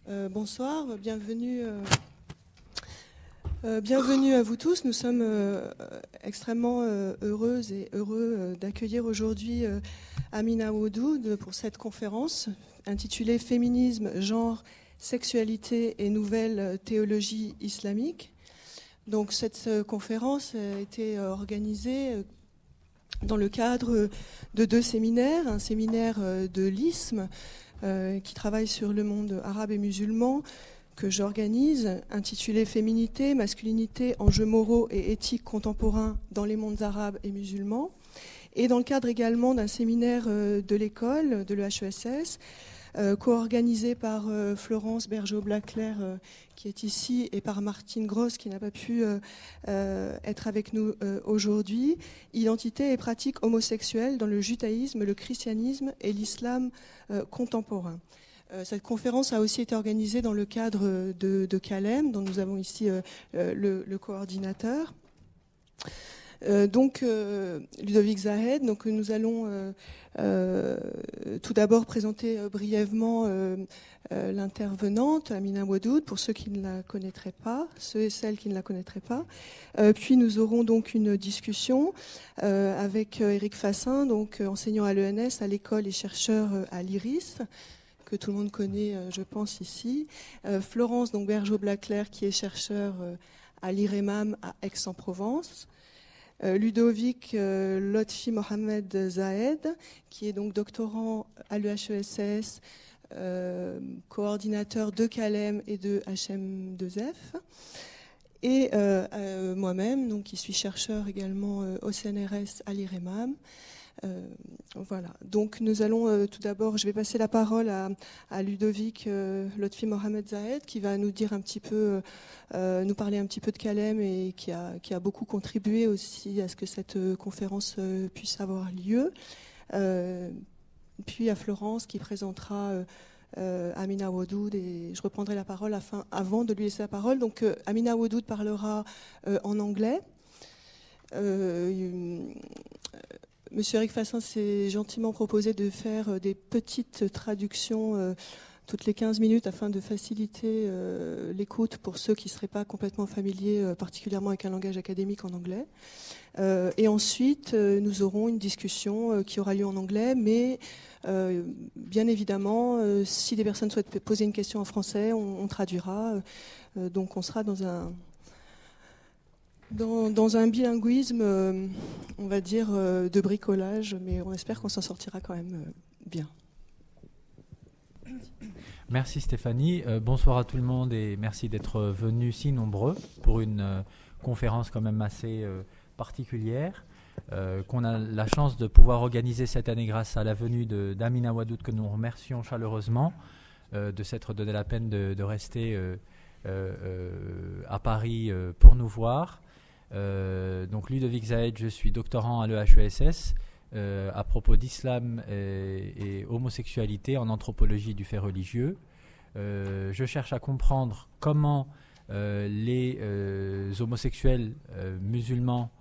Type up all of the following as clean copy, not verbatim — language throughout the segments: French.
Bonsoir, bienvenue à vous tous. Nous sommes extrêmement heureuses et heureux d'accueillir aujourd'hui Amina Oudoud pour cette conférence intitulée « Féminisme, genre, sexualité et nouvelle théologie islamique ». Donc cette conférence a été organisée dans le cadre de 2 séminaires, un séminaire de l'ISM qui travaille sur le monde arabe et musulman, que j'organise, intitulé « Féminité, masculinité, enjeux moraux et éthiques contemporains dans les mondes arabes et musulmans », et dans le cadre également d'un séminaire de l'école, de l'EHESS, co-organisé par Florence Bergeau-Blaclair, qui est ici, et par Martine Gross, qui n'a pas pu être avec nous aujourd'hui, « Identité et pratiques homosexuelles dans le judaïsme, le christianisme et l'islam contemporain ». Cette conférence a aussi été organisée dans le cadre de Calem, dont nous avons ici le coordinateur. Ludovic Zahed, donc nous allons tout d'abord présenter brièvement l'intervenante, Amina Oudoud, pour ceux qui ne la connaîtraient pas, ceux et celles qui ne la connaîtraient pas. Puis nous aurons donc une discussion avec Éric Fassin, donc enseignant à l'ENS, à l'école et chercheur à l'IRIS, que tout le monde connaît, je pense, ici. Florence donc Bergeau-Blaclair, qui est chercheur à l'IREMAM à Aix-en-Provence. Ludovic Lotfi Mohamed Zahed, qui est donc doctorant à l'EHESS, coordinateur de Calem et de HM2F. Et moi-même, donc, qui suis chercheur également au CNRS à l'IREMAM. Voilà. Donc nous allons tout d'abord, je vais passer la parole à Ludovic Lotfi Mohamed Zahed, qui va nous dire un petit peu, nous parler un petit peu de Calem et qui a beaucoup contribué aussi à ce que cette conférence puisse avoir lieu. Puis à Florence qui présentera Amina Oudoud, et je reprendrai la parole avant de lui laisser la parole. Donc Amina Oudoud parlera en anglais. Monsieur Éric Fassin s'est gentiment proposé de faire des petites traductions toutes les 15 minutes afin de faciliter l'écoute pour ceux qui ne seraient pas complètement familiers, particulièrement avec un langage académique en anglais. Et ensuite, nous aurons une discussion qui aura lieu en anglais, mais bien évidemment, si des personnes souhaitent poser une question en français, on traduira. Donc on sera dans un bilinguisme, on va dire, de bricolage, mais on espère qu'on s'en sortira quand même bien. Merci Stéphanie, bonsoir à tout le monde et merci d'être venus si nombreux pour une conférence quand même assez particulière qu'on a la chance de pouvoir organiser cette année grâce à la venue d'Amina Oudoud, que nous remercions chaleureusement de s'être donné la peine de rester à Paris pour nous voir. Donc Ludovic Zahed, je suis doctorant à l'EHESS à propos d'islam et homosexualité en anthropologie du fait religieux. Je cherche à comprendre comment les homosexuels musulmans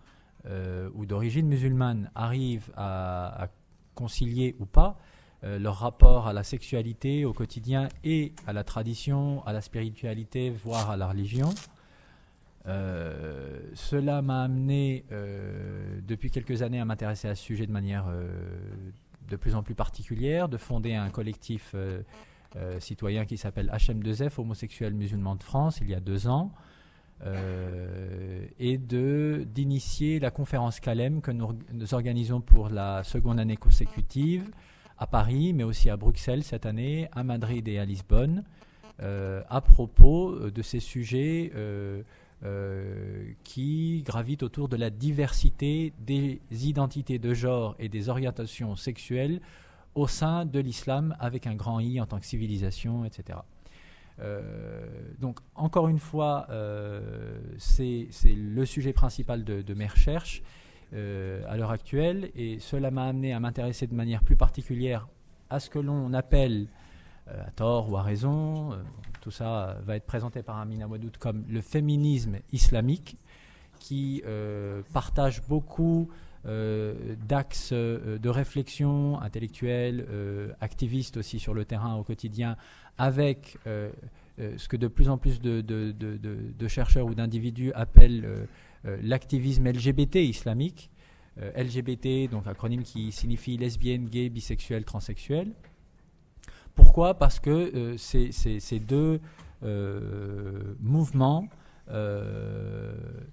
ou d'origine musulmane arrivent à concilier ou pas leur rapport à la sexualité au quotidien et à la tradition, à la spiritualité, voire à la religion. Cela m'a amené depuis quelques années à m'intéresser à ce sujet de manière de plus en plus particulière, de fonder un collectif citoyen qui s'appelle HM2F, Homosexuels Musulmans de France, il y a 2 ans, et d'initier la conférence Calem que nous organisons pour la 2e année consécutive à Paris, mais aussi à Bruxelles cette année, à Madrid et à Lisbonne, à propos de ces sujets qui gravitent autour de la diversité des identités de genre et des orientations sexuelles au sein de l'islam, avec un grand I en tant que civilisation, etc. Donc, encore une fois, c'est le sujet principal de mes recherches à l'heure actuelle, et cela m'a amené à m'intéresser de manière plus particulière à ce que l'on appelle, à tort ou à raison, tout ça va être présenté par Amina Oudoud comme le féminisme islamique, qui partage beaucoup d'axes de réflexion intellectuelle, activiste aussi sur le terrain au quotidien, avec ce que de plus en plus de chercheurs ou d'individus appellent l'activisme LGBT islamique. LGBT, donc acronyme qui signifie lesbienne, gay, bisexuel, transsexuel. Pourquoi ? Parce que ces deux mouvements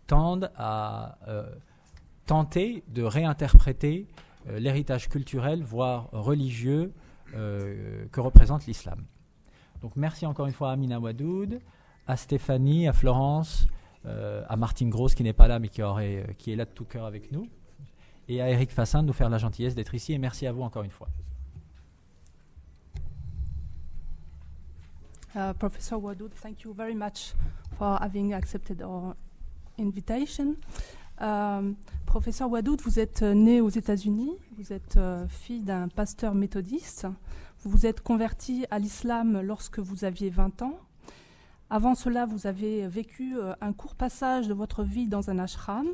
tendent à tenter de réinterpréter l'héritage culturel, voire religieux, que représente l'islam. Donc merci encore une fois à Amina Wadoud, à Stéphanie, à Florence, à Martine Grosse qui n'est pas là mais qui est là de tout cœur avec nous, et à Eric Fassin de nous faire la gentillesse d'être ici, et merci à vous encore une fois. Professor Wadoud, thank you very much for having accepted our invitation. Professeur Wadoud, vous êtes né aux États-Unis, vous êtes fille d'un pasteur méthodiste, vous vous êtes converti à l'islam lorsque vous aviez 20 ans. Avant cela, vous avez vécu un court passage de votre vie dans un ashram.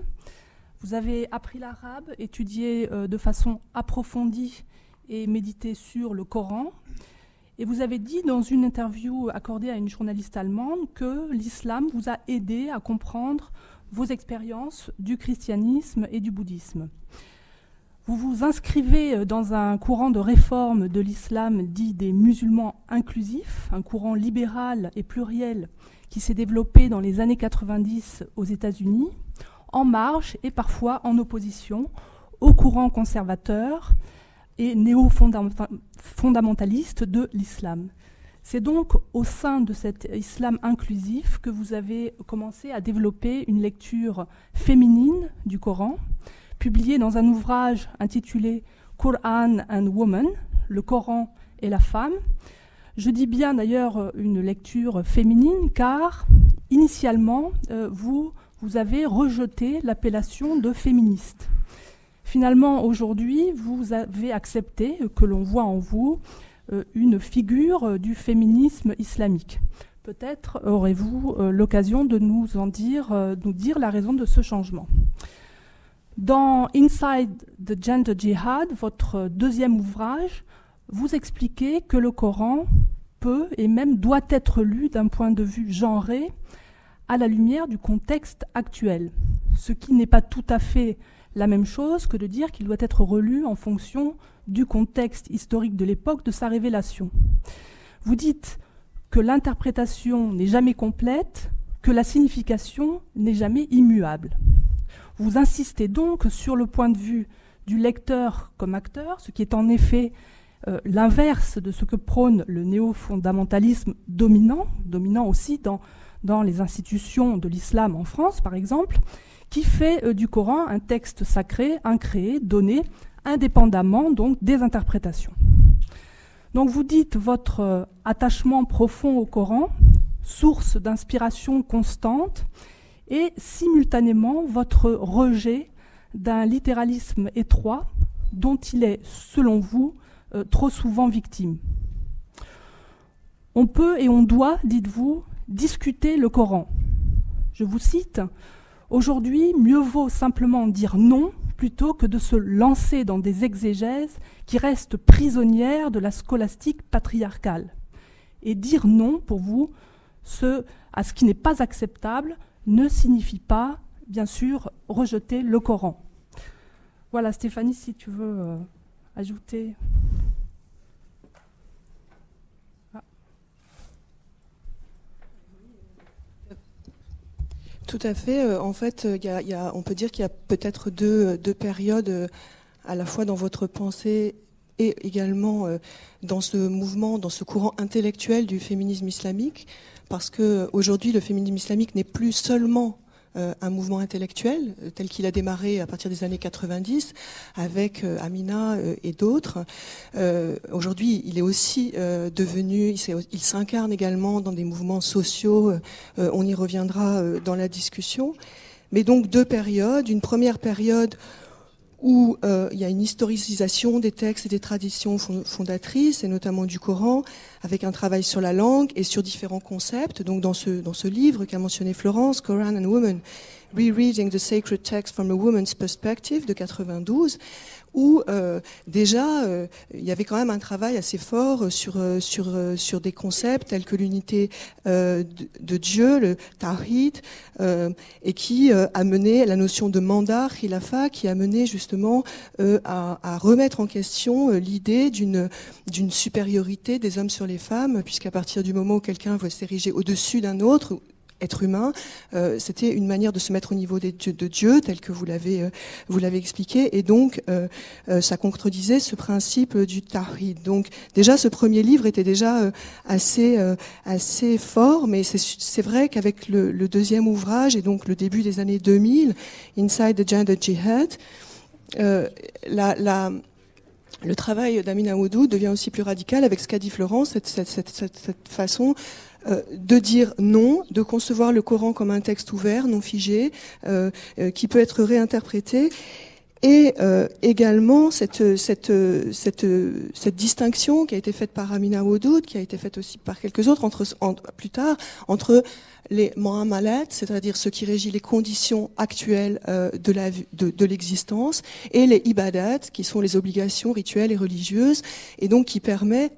Vous avez appris l'arabe, étudié de façon approfondie et médité sur le Coran. Et vous avez dit dans une interview accordée à une journaliste allemande que l'islam vous a aidé à comprendre vos expériences du christianisme et du bouddhisme. Vous vous inscrivez dans un courant de réforme de l'islam dit des musulmans inclusifs, un courant libéral et pluriel qui s'est développé dans les années 90 aux États-Unis, en marge et parfois en opposition au courant conservateur et néo-fondamentaliste de l'islam. C'est donc au sein de cet islam inclusif que vous avez commencé à développer une lecture féminine du Coran, publiée dans un ouvrage intitulé Quran and Woman, le Coran et la femme. Je dis bien d'ailleurs une lecture féminine car initialement vous avez rejeté l'appellation de féministe. Finalement, aujourd'hui, vous avez accepté que l'on voit en vous une figure du féminisme islamique. Peut-être aurez-vous l'occasion de nous dire la raison de ce changement. Dans Inside the Gender Jihad, votre deuxième ouvrage, vous expliquez que le Coran peut et même doit être lu d'un point de vue genré à la lumière du contexte actuel, ce qui n'est pas tout à fait la même chose que de dire qu'il doit être relu en fonction du contexte historique de l'époque de sa révélation. Vous dites que l'interprétation n'est jamais complète, que la signification n'est jamais immuable. Vous insistez donc sur le point de vue du lecteur comme acteur, ce qui est en effet l'inverse de ce que prône le néo-fondamentalisme dominant aussi dans les institutions de l'islam en France, par exemple, qui fait du Coran un texte sacré, incréé, donné, indépendamment donc des interprétations. Donc vous dites votre attachement profond au Coran, source d'inspiration constante, et simultanément votre rejet d'un littéralisme étroit dont il est, selon vous, trop souvent victime. On peut et on doit, dites-vous, discuter le Coran. Je vous cite, « Aujourd'hui, mieux vaut simplement dire non plutôt que de se lancer dans des exégèses qui restent prisonnières de la scolastique patriarcale. Et dire non, pour vous, à ce qui n'est pas acceptable, ne signifie pas, bien sûr, rejeter le Coran. » Voilà, Stéphanie, si tu veux ajouter. Tout à fait. En fait, on peut dire qu'il y a peut-être deux périodes, à la fois dans votre pensée et également dans ce mouvement, dans ce courant intellectuel du féminisme islamique, parce qu'aujourd'hui, le féminisme islamique n'est plus seulement un mouvement intellectuel tel qu'il a démarré à partir des années 90 avec Amina et d'autres. Aujourd'hui, il est aussi il s'incarne également dans des mouvements sociaux. On y reviendra dans la discussion. Mais donc deux périodes. Une première période où il y a une historicisation des textes et des traditions fondatrices, et notamment du Coran, avec un travail sur la langue et sur différents concepts. Donc dans ce livre qu'a mentionné Florence, Quran and Woman, Rereading the Sacred Text from a Woman's Perspective de 92, où déjà il y avait quand même un travail assez fort sur des concepts tels que l'unité de Dieu, le Tawhid, et qui a mené la notion de mandat, khilafa, qui a mené justement à remettre en question l'idée d'une supériorité des hommes sur les femmes, puisqu'à partir du moment où quelqu'un veut s'ériger au-dessus d'un autre être humain, c'était une manière de se mettre au niveau de Dieu, tel que vous l'avez expliqué, et donc ça contredisait ce principe du Tawhid. Donc déjà, ce premier livre était déjà assez fort, mais c'est vrai qu'avec le deuxième ouvrage, et donc le début des années 2000, Inside the Gender Jihad, le travail d'Amina Oudou devient aussi plus radical avec ce qu'a dit Florence, cette façon de dire non, de concevoir le Coran comme un texte ouvert, non figé, qui peut être réinterprété, et également cette distinction qui a été faite par Amina Oudoud, qui a été faite aussi par quelques autres plus tard, entre les mu'amalat, c'est-à-dire ce qui régit les conditions actuelles de l'existence, et les ibadat, qui sont les obligations rituelles et religieuses, et donc qui permet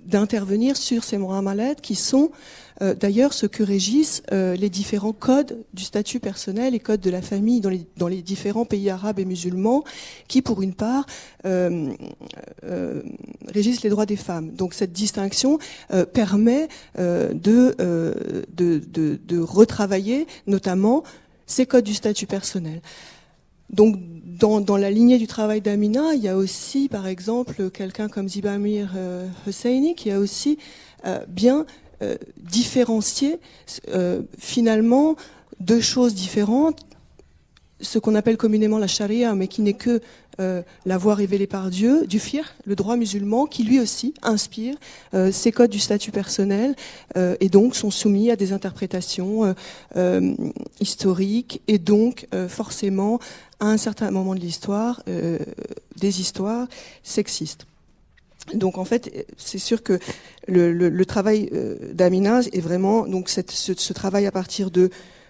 d'intervenir sur ces mu'amalat qui sont d'ailleurs ce que régissent les différents codes du statut personnel et codes de la famille dans les différents pays arabes et musulmans qui, pour une part, régissent les droits des femmes. Donc cette distinction permet de retravailler notamment ces codes du statut personnel. Donc, dans la lignée du travail d'Amina, il y a aussi, par exemple, quelqu'un comme Zibamir Hosseini qui a aussi bien différencié finalement deux choses différentes, ce qu'on appelle communément la charia, mais qui n'est que la voie révélée par Dieu, du fiqh, le droit musulman, qui lui aussi inspire ces codes du statut personnel et donc sont soumis à des interprétations historiques et donc forcément à un certain moment de l'histoire des histoires sexistes. Donc en fait, c'est sûr que le travail d'Amina est vraiment donc ce travail à partir de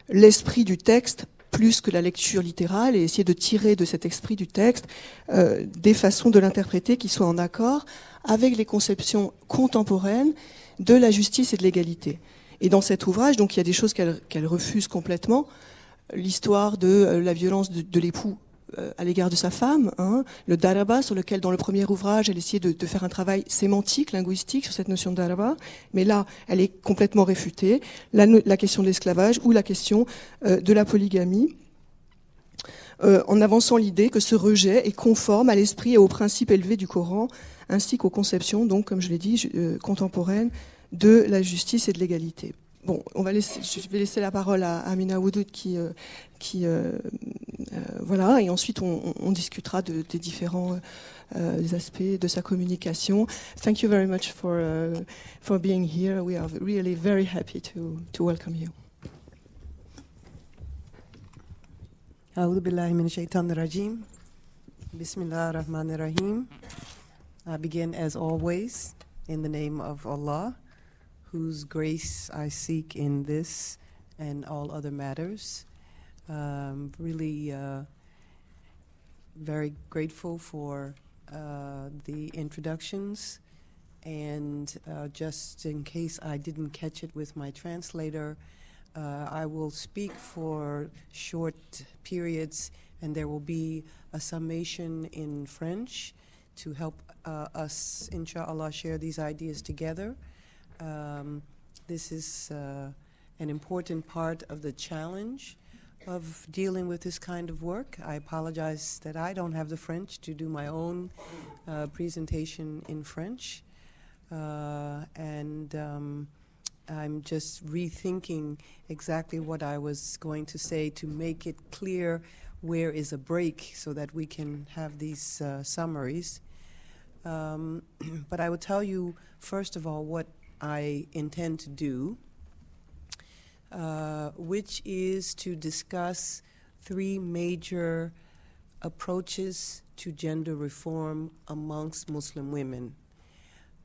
l'esprit du texte plus que la lecture littérale et essayer de tirer de cet esprit du texte des façons de l'interpréter qui soient en accord avec les conceptions contemporaines de la justice et de l'égalité. Et dans cet ouvrage, donc il y a des choses qu'elle refuse complètement. L'histoire de la violence de l'époux à l'égard de sa femme, le daraba, sur lequel dans le premier ouvrage elle essayait de faire un travail sémantique, linguistique sur cette notion de daraba, mais là elle est complètement réfutée, la question de l'esclavage ou la question de la polygamie, en avançant l'idée que ce rejet est conforme à l'esprit et aux principes élevés du Coran, ainsi qu'aux conceptions, donc comme je l'ai dit, contemporaines de la justice et de l'égalité. Bon, je vais laisser la parole à Amina Oudoud qui voilà, et ensuite on discutera des différents aspects de sa communication. Thank you very much for being here. We are really very happy to welcome you. A'udhu billahi minash shaitanir rajim. Bismillahir rahmanir rahim. I begin as always in the name of Allah, whose grace I seek in this and all other matters. Really very grateful for the introductions, and just in case I didn't catch it with my translator, I will speak for short periods and there will be a summation in French to help us, inshallah, share these ideas together. This is an important part of the challenge of dealing with this kind of work. I apologize that I don't have the French to do my own presentation in French. I'm just rethinking exactly what I was going to say to make it clear where is a break so that we can have these summaries. But I will tell you, first of all, what I intend to do, which is to discuss three major approaches to gender reform amongst Muslim women.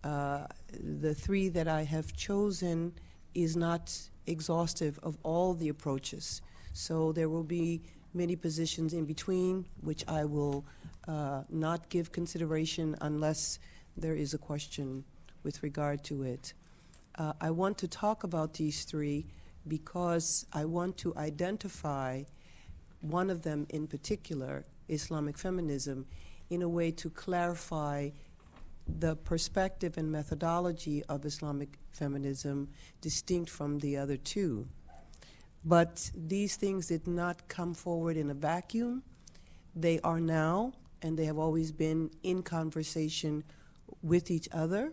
The three that I have chosen is not exhaustive of all the approaches. So there will be many positions in between, which I will not give consideration unless there is a question with regard to it. I want to talk about these three because I want to identify one of them in particular, Islamic feminism, in a way to clarify the perspective and methodology of Islamic feminism distinct from the other two. But these things did not come forward in a vacuum. They are now, and they have always been, in conversation with each other,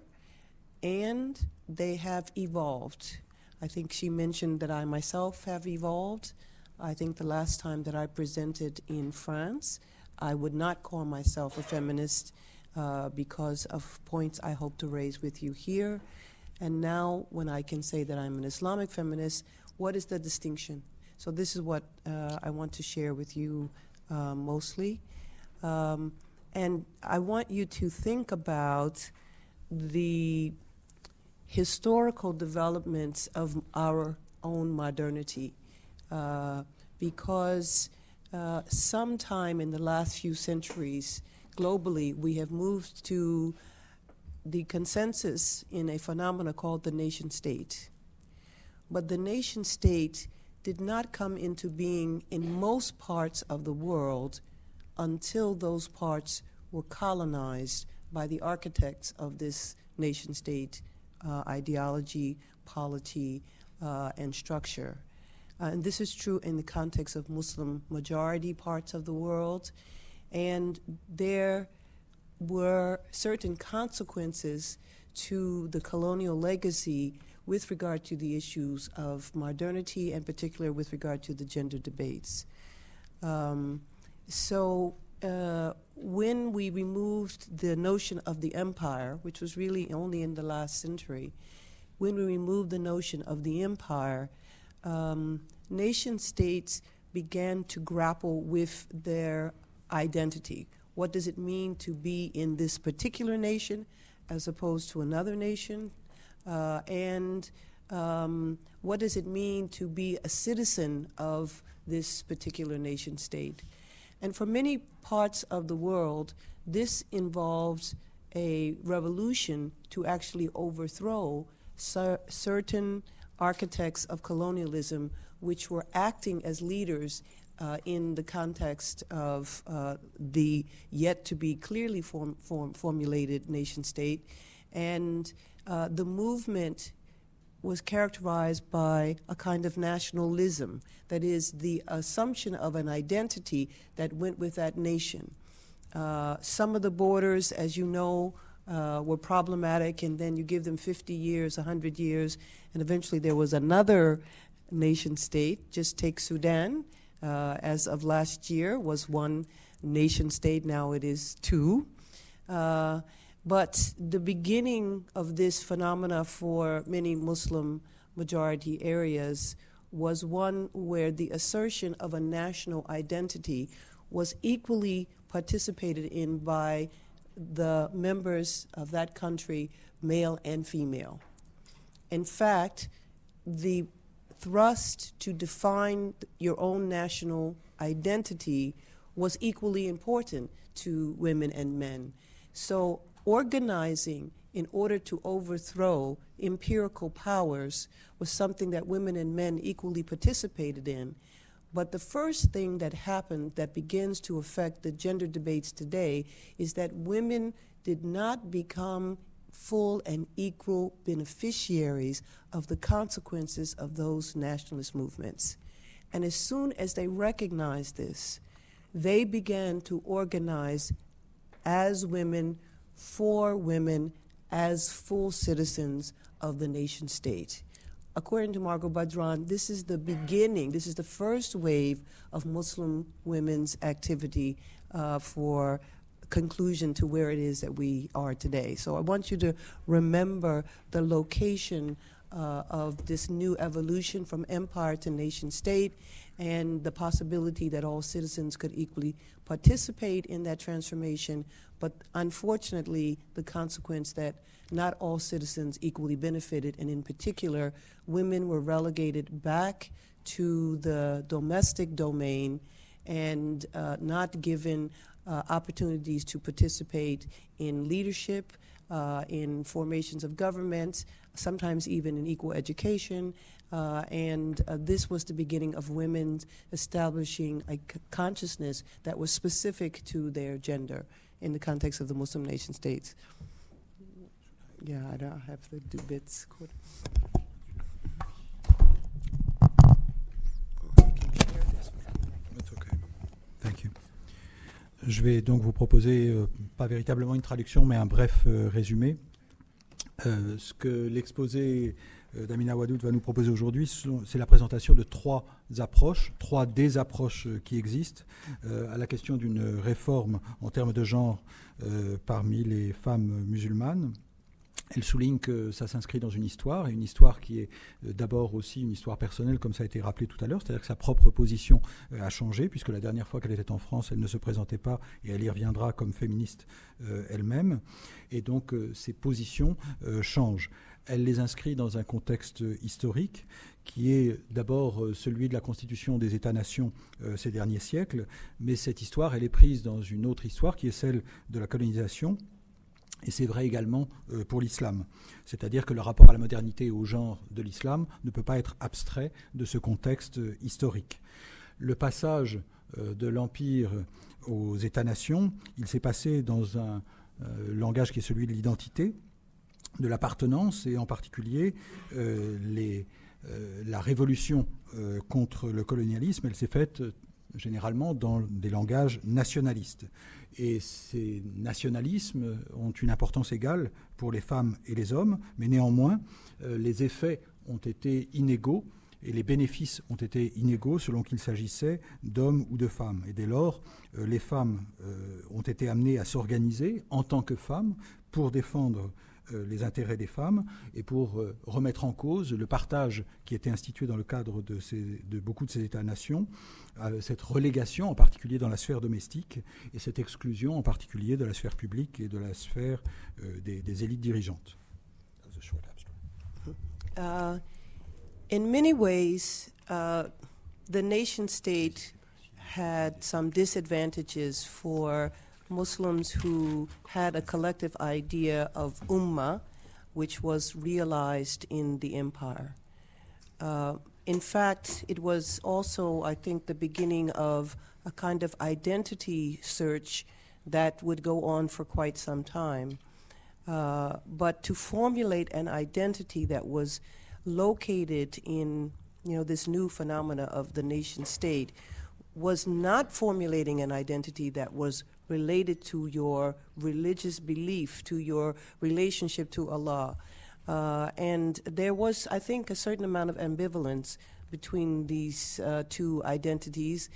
and they have evolved. I think she mentioned that I myself have evolved. I think the last time that I presented in France, I would not call myself a feminist because of points I hope to raise with you here. And now, when I can say that I'm an Islamic feminist, what is the distinction? So this is what I want to share with you mostly. And I want you to think about the historical developments of our own modernity, because sometime in the last few centuries, globally, we have moved to the consensus in a phenomena called the nation state. But the nation state did not come into being in most parts of the world until those parts were colonized by the architects of this nation state ideology, polity, and structure. And this is true in the context of Muslim majority parts of the world. And there were certain consequences to the colonial legacy with regard to the issues of modernity, and particularly with regard to the gender debates. When we removed the notion of the empire, which was really only in the last century, when we removed the notion of the empire, nation states began to grapple with their identity. What does it mean to be in this particular nation as opposed to another nation? And what does it mean to be a citizen of this particular nation state? And for many parts of the world, this involves a revolution to actually overthrow certain architects of colonialism which were acting as leaders in the context of the yet to be clearly formulated nation state. And the movement was characterized by a kind of nationalism, that is, the assumption of an identity that went with that nation. Some of the borders, as you know, were problematic, and then you give them 50 years, 100 years, and eventually there was another nation state. Just take Sudan. As of last year, was one nation state. Now it is two. But the beginning of this phenomena for many Muslim majority areas was one where the assertion of a national identity was equally participated in by the members of that country, male and female. In fact, the thrust to define your own national identity was equally important to women and men. So organizing in order to overthrow empirical powers was something that women and men equally participated in. But the first thing that happened that begins to affect the gender debates today is that women did not become full and equal beneficiaries of the consequences of those nationalist movements. And as soon as they recognized this, they began to organize as women, for women, as full citizens of the nation state. According to Margot Badran, this is the beginning, this is the first wave of Muslim women's activity for conclusion to where it is that we are today. So I want you to remember the location of this new evolution from empire to nation state, and the possibility that all citizens could equally participate in that transformation, but unfortunately the consequence that not all citizens equally benefited, and in particular women were relegated back to the domestic domain and not given opportunities to participate in leadership, in formations of government, sometimes even in equal education. And this was the beginning of women establishing a consciousness that was specific to their gender in the context of the Muslim nation states. Yeah, I don't have the two bits. Thank you. Je vais donc vous proposer, pas véritablement une traduction, mais un bref résumé. Ce que l'exposé d'Amina Wadud va nous proposer aujourd'hui, c'est la présentation de trois des approches qui existent à la question d'une réforme en termes de genre parmi les femmes musulmanes. Elle souligne que ça s'inscrit dans une histoire qui est d'abord aussi une histoire personnelle, comme ça a été rappelé tout à l'heure, c'est-à-dire que sa propre position a changé, puisque la dernière fois qu'elle était en France, elle ne se présentait pas, et elle y reviendra comme féministe elle-même, et donc ses positions changent. Elle les inscrit dans un contexte historique qui est d'abord celui de la constitution des États-nations ces derniers siècles, mais cette histoire, elle est prise dans une autre histoire qui est celle de la colonisation. Et c'est vrai également pour l'islam. C'est-à-dire que le rapport à la modernité et au genre de l'islam ne peut pas être abstrait de ce contexte historique. Le passage de l'Empire aux États-nations, il s'est passé dans un langage qui est celui de l'identité, de l'appartenance, et en particulier la révolution contre le colonialisme, elle s'est faite généralement dans des langages nationalistes. Et ces nationalismes ont une importance égale pour les femmes et les hommes, mais néanmoins, les effets ont été inégaux et les bénéfices ont été inégaux selon qu'il s'agissait d'hommes ou de femmes. Et dès lors, les femmes ont été amenées à s'organiser en tant que femmes pour défendre les intérêts des femmes et pour remettre en cause le partage qui était institué dans le cadre de beaucoup de ces États-nations, cette relégation en particulier dans la sphère domestique et cette exclusion en particulier de la sphère publique et de la sphère des élites dirigeantes. In many ways, the nation state had some disadvantages for Muslims who had a collective idea of ummah, which was realized in the empire. In fact, it was also, I think, the beginning of a kind of identity search that would go on for quite some time. But to formulate an identity that was located in, this new phenomena of the nation state was not formulating an identity that was related to your religious belief, to your relationship to Allah. And there was, I think, a certain amount of ambivalence between these two identities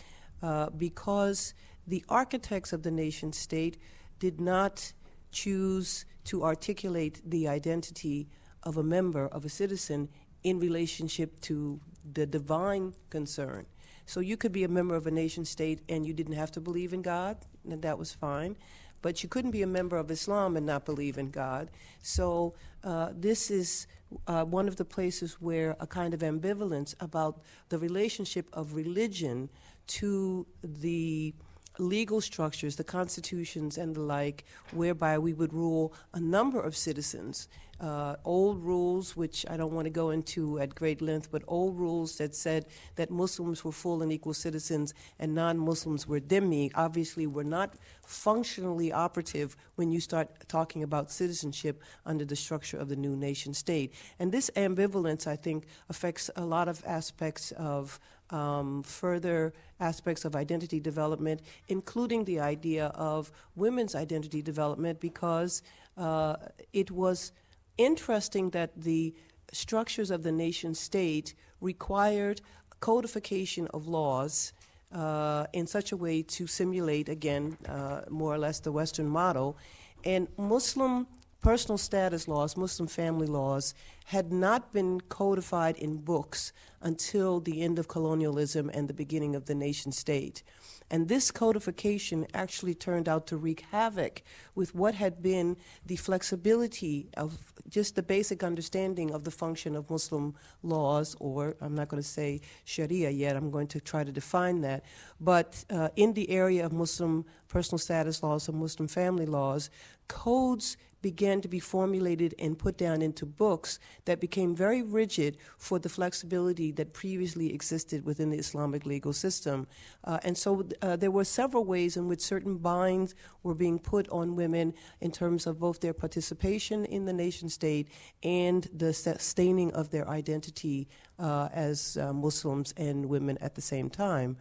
because the architects of the nation state did not choose to articulate the identity of a member, of a citizen, in relationship to the divine concern. So you could be a member of a nation state and you didn't have to believe in God, and that was fine. But you couldn't be a member of Islam and not believe in God. So this is one of the places where a kind of ambivalence about the relationship of religion to the legal structures, the constitutions and the like, whereby we would rule a number of citizens. Old rules, which I don't want to go into at great length, but old rules that said that Muslims were full and equal citizens and non-Muslims were dhimmi, obviously were not functionally operative when you start talking about citizenship under the structure of the new nation state. And this ambivalence, I think, affects a lot of aspects of further aspects of identity development, including the idea of women's identity development, because it was interesting that the structures of the nation state required codification of laws in such a way to simulate, again, more or less the Western model. And Muslim personal status laws, Muslim family laws, had not been codified in books until the end of colonialism and the beginning of the nation state. And this codification actually turned out to wreak havoc with what had been the flexibility of just the basic understanding of the function of Muslim laws, or I'm not going to say Sharia yet, I'm going to try to define that. But in the area of Muslim personal status laws or Muslim family laws, codes began to be formulated and put down into books that became very rigid for the flexibility that previously existed within the Islamic legal system. And so there were several ways in which certain binds were being put on women in terms of both their participation in the nation state and the sustaining of their identity as Muslims and women at the same time.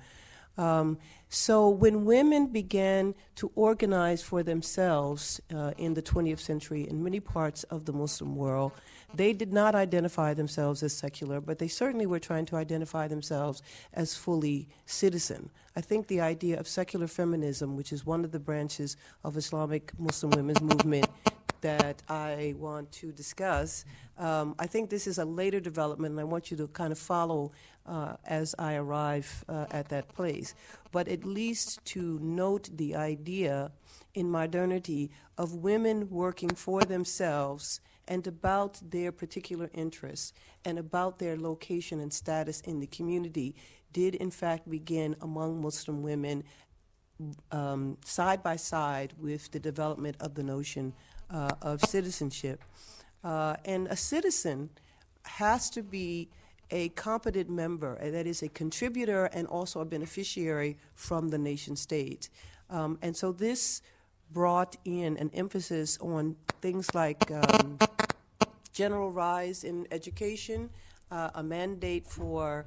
So when women began to organize for themselves in the 20th century in many parts of the Muslim world, they did not identify themselves as secular, but they certainly were trying to identify themselves as fully citizen. I think the idea of secular feminism, which is one of the branches of Islamic Muslim women's movement that I want to discuss, I think this is a later development, and I want you to kind of follow as I arrive at that place. But at least to note the idea in modernity of women working for themselves and about their particular interests and about their location and status in the community did in fact begin among Muslim women side by side with the development of the notion of citizenship. And a citizen has to be a competent member, that is a contributor and also a beneficiary from the nation state. And so this brought in an emphasis on things like general rise in education, a mandate for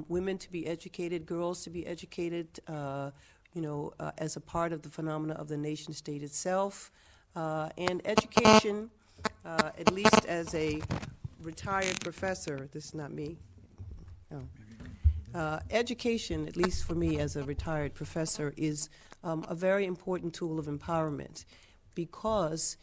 women to be educated, girls to be educated, as a part of the phenomena of the nation state itself. And education, at least as a retired professor, this is not me. Education, at least for me as a retired professor, is a very important tool of empowerment, because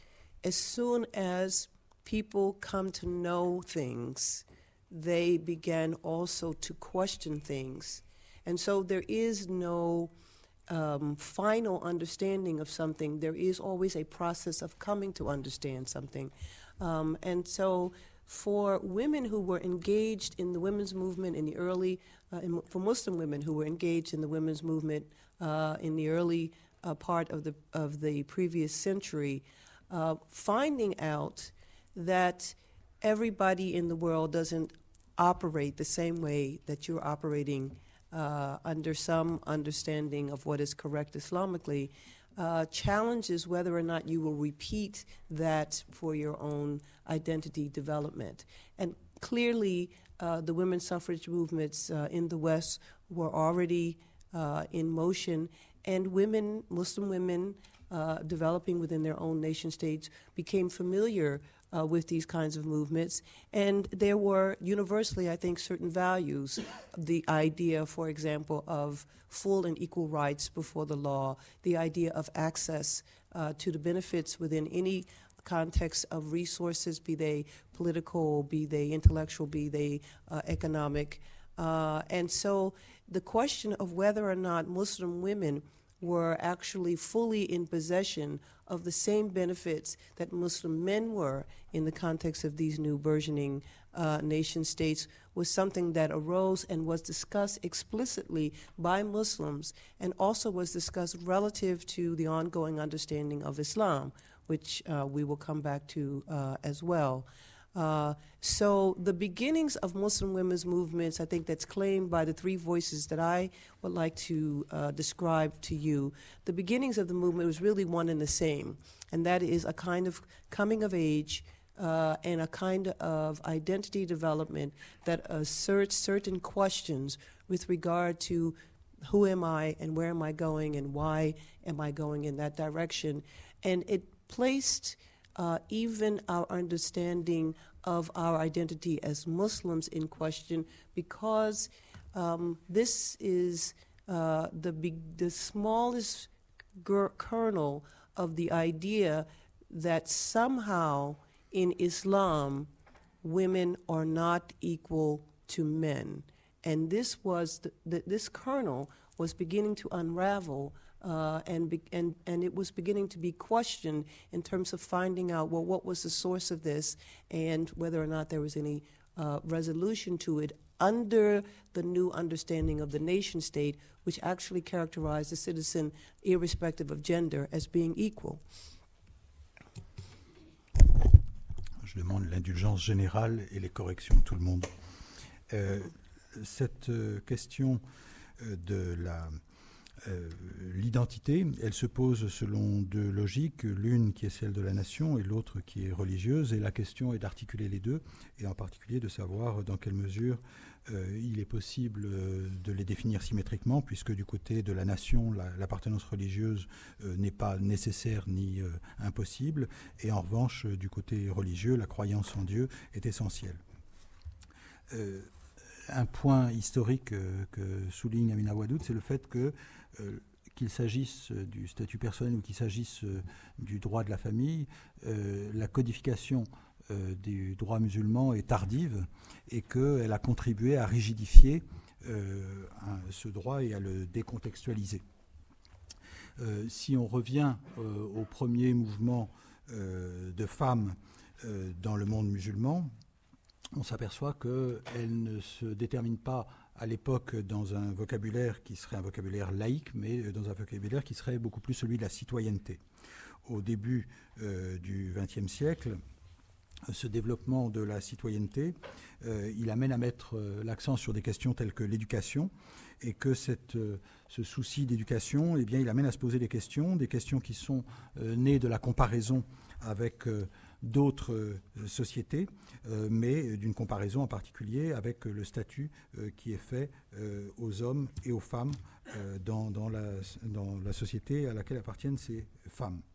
as soon as people come to know things, they began also to question things. And so there is no final understanding of something. There is always a process of coming to understand something. And so for women who were engaged in the women's movement in the early, for Muslim women who were engaged in the women's movement in the early part of the previous century, finding out that everybody in the world doesn't operate the same way that you're operating under some understanding of what is correct Islamically, challenges whether or not you will repeat that for your own identity development. And clearly, the women's suffrage movements in the West were already in motion, and women, Muslim women, developing within their own nation states, became familiar with these kinds of movements. And there were universally, I think, certain values. The idea, for example, of full and equal rights before the law, the idea of access to the benefits within any context of resources, be they political, be they intellectual, be they economic. And so the question of whether or not Muslim women were actually fully in possession of the same benefits that Muslim men were in the context of these new burgeoning nation states was something that arose and was discussed explicitly by Muslims, and also was discussed relative to the ongoing understanding of Islam, which we will come back to as well. So the beginnings of Muslim women's movements, I think that's claimed by the three voices that I would like to describe to you. The beginnings of the movement was really one and the same, and that is a kind of coming of age and a kind of identity development that asserts certain questions with regard to who am I and where am I going and why am I going in that direction. And it placed even our understanding of our identity as Muslims in question, because this is the smallest kernel of the idea that somehow in Islam, women are not equal to men. And this was this kernel was beginning to unravel, and it was beginning to be questioned in terms of finding out, well, what was the source of this, and whether or not there was any resolution to it under the new understanding of the nation state, which actually characterized the citizen, irrespective of gender, as being equal. Je demande l'indulgence générale et les corrections de tout le monde. Cette question de l'identité, elle se pose selon deux logiques, l'une qui est celle de la nation et l'autre qui est religieuse, et la question est d'articuler les deux, et en particulier de savoir dans quelle mesure il est possible de les définir symétriquement, puisque du côté de la nation, l'appartenance religieuse n'est pas nécessaire ni impossible, et en revanche, du côté religieux, la croyance en Dieu est essentielle. Un point historique que souligne Amina Wadud, c'est le fait que qu'il s'agisse du statut personnel ou qu'il s'agisse du droit de la famille, la codification du droit musulman est tardive et qu'elle a contribué à rigidifier ce droit et à le décontextualiser. Si on revient au premier mouvement de femmes dans le monde musulman, on s'aperçoit qu'elle ne se détermine pas à l'époque dans un vocabulaire qui serait un vocabulaire laïque, mais dans un vocabulaire qui serait beaucoup plus celui de la citoyenneté. Au début du XXe siècle, ce développement de la citoyenneté, il amène à mettre l'accent sur des questions telles que l'éducation, et que ce souci d'éducation, eh bien, il amène à se poser des questions qui sont nées de la comparaison avec d'autres sociétés, mais d'une comparaison en particulier avec le statut qui est fait aux hommes et aux femmes dans la société à laquelle appartiennent ces femmes.